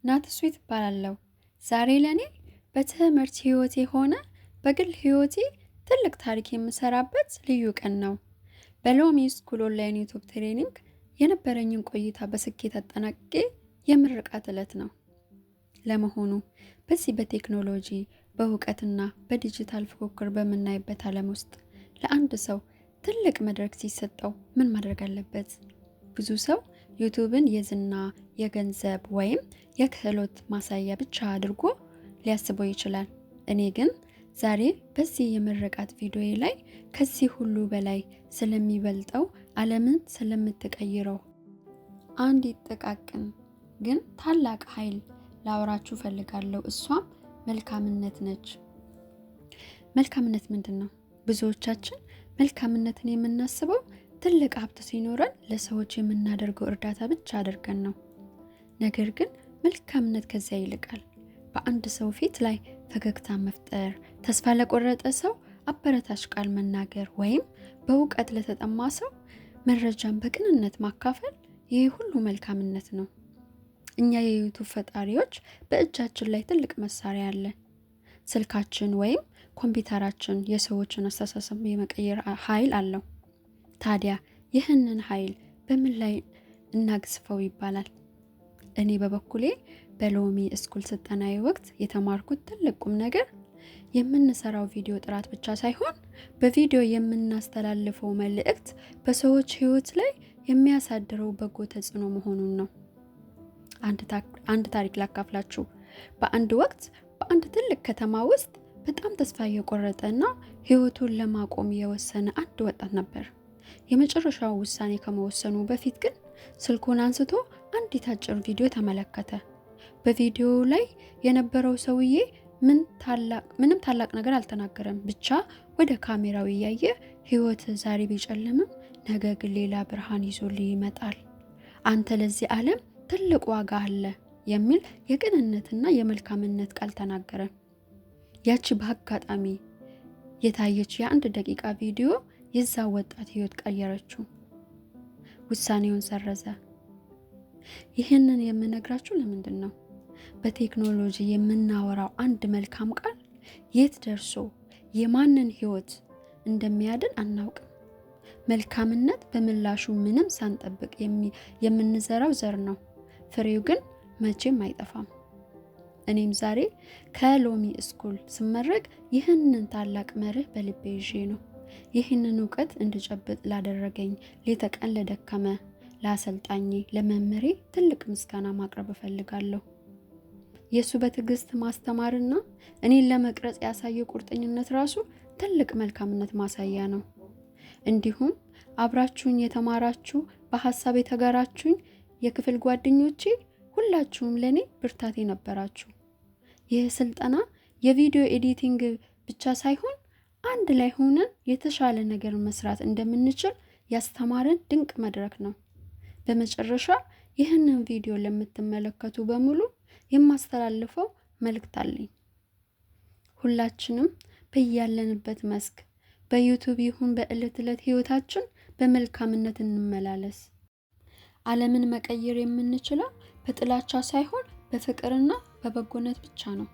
ናትስዊት እባላለሁ። ዛሬ ለኔ በትምህርት ህይወቴ ሆነ በግል ህይወቴ ትልቅ ታሪክ የምሰራበት ልዩ ቀን ነው። በሎሚ ስኩል ኦንላይን ዩቲዩብ ትሬኒንግ የነበረኝን ቆይታ በስኬት አጠናቅቄ የምርቃት ዕለት ነው። ለመሆኑ በዚህ በቴክኖሎጂ በእውቀትና በዲጂታል ፉክክር በምናይበት ዓለም ውስጥ ለአንድ ሰው ትልቅ መድረክ ሲሰጠው ምን ማድረግ አለበት? ብዙ ሰው ዩቲዩብን የዝና፣ የገንዘብ ወይም የክህሎት ማሳያ ብቻ አድርጎ ሊያስበው ይችላል። እኔ ግን ዛሬ በዚህ የምርቃት ቪዲዮዬ ላይ ከዚህ ሁሉ በላይ ስለሚበልጠው ዓለምን ስለምትቀይረው አንዲት ጥቃቅን ግን ታላቅ ኃይል ላወራችሁ ፈልጋለሁ። እሷም መልካምነት ነች። መልካምነት ምንድነው? ብዙዎቻችን መልካምነትን የምናስበው ትልቅ ሀብት ሲኖረን ለሰዎች የምናደርገው እርዳታ ብቻ አድርገን ነው። ነገር ግን መልካምነት ከዚያ ይልቃል። በአንድ ሰው ፊት ላይ ፈገግታ መፍጠር፣ ተስፋ ለቆረጠ ሰው አበረታች ቃል መናገር ወይም በእውቀት ለተጠማ ሰው መረጃን በቅንነት ማካፈል፣ ይህ ሁሉ መልካምነት ነው። እኛ የዩቲዩብ ፈጣሪዎች በእጃችን ላይ ትልቅ መሳሪያ አለ። ስልካችን ወይም ኮምፒውተራችን የሰዎችን አስተሳሰብ የመቀየር ኃይል አለው። ታዲያ ይህንን ኃይል በምን ላይ እናግዝፈው ይባላል? እኔ በበኩሌ በሎሚ ስኩል ስልጠናዬ ወቅት የተማርኩት ትልቅ ቁም ነገር የምንሰራው ቪዲዮ ጥራት ብቻ ሳይሆን በቪዲዮ የምናስተላልፈው መልእክት በሰዎች ህይወት ላይ የሚያሳድረው በጎ ተጽዕኖ መሆኑን ነው። አንድ ታሪክ ላካፍላችሁ። በአንድ ወቅት በአንድ ትልቅ ከተማ ውስጥ በጣም ተስፋ የቆረጠና ህይወቱን ለማቆም የወሰነ አንድ ወጣት ነበር። የመጨረሻው ውሳኔ ከመወሰኑ በፊት ግን ስልኩን አንስቶ አንዲት አጭር ቪዲዮ ተመለከተ። በቪዲዮው ላይ የነበረው ሰውዬ ምንም ታላቅ ነገር አልተናገረም። ብቻ ወደ ካሜራው እያየ ህይወት ዛሬ ቢጨልምም ነገ ግን ሌላ ብርሃን ይዞልህ ይመጣል። አንተ ለዚህ ዓለም ትልቅ ዋጋ አለ የሚል የቅንነትና የመልካምነት ቃል ተናገረ። ያቺ በአጋጣሚ የታየች የአንድ ደቂቃ ቪዲዮ የዛ ወጣት ህይወት ቀየረችው። ውሳኔውን ሰረዘ። ይህንን የምነግራችሁ ለምንድን ነው? በቴክኖሎጂ የምናወራው አንድ መልካም ቃል የት ደርሶ የማንን ህይወት እንደሚያድን አናውቅም። መልካምነት በምላሹ ምንም ሳንጠብቅ የምንዘራው ዘር ነው። ፍሬው ግን መቼም አይጠፋም። እኔም ዛሬ ከሎሚ ስኩል ስመረቅ ይህንን ታላቅ መርህ በልቤ ይዤ ነው። ይህንን እውቀት እንድጨብጥ ላደረገኝ ሌተ ቀን ለደከመ ለአሰልጣኜ ለመምህሬ ትልቅ ምስጋና ማቅረብ እፈልጋለሁ። የሱ በትዕግስት ማስተማርና እኔን ለመቅረጽ ያሳየው ቁርጠኝነት ራሱ ትልቅ መልካምነት ማሳያ ነው። እንዲሁም አብራችሁኝ የተማራችሁ በሐሳብ የተጋራችሁኝ የክፍል ጓደኞቼ ሁላችሁም ለኔ ብርታቴ ነበራችሁ። ይህ ስልጠና የቪዲዮ ኤዲቲንግ ብቻ ሳይሆን አንድ ላይ ሆነን የተሻለ ነገር መስራት እንደምንችል ያስተማረን ድንቅ መድረክ ነው። በመጨረሻ ይህንን ቪዲዮ ለምትመለከቱ በሙሉ የማስተላልፈው መልእክት አለኝ። ሁላችንም በያለንበት መስክ በዩቲዩብ ይሁን በዕለት ዕለት ህይወታችን በመልካምነት እንመላለስ። ዓለምን መቀየር የምንችለው በጥላቻ ሳይሆን በፍቅርና በበጎነት ብቻ ነው።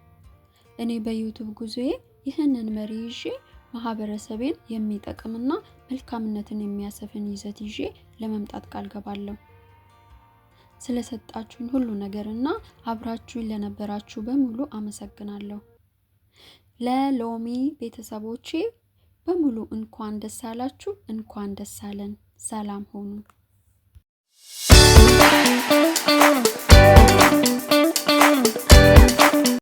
እኔ በዩቲዩብ ጉዞዬ ይህንን መሪ ይዤ ማህበረሰቤን የሚጠቅምና መልካምነትን የሚያሰፍን ይዘት ይዤ ለመምጣት ቃል ገባለሁ። ስለሰጣችሁኝ ሁሉ ነገርና አብራችሁኝ ለነበራችሁ በሙሉ አመሰግናለሁ። ለሎሚ ቤተሰቦቼ በሙሉ እንኳን ደስ አላችሁ፣ እንኳን ደስ አለን። ሰላም ሁኑ።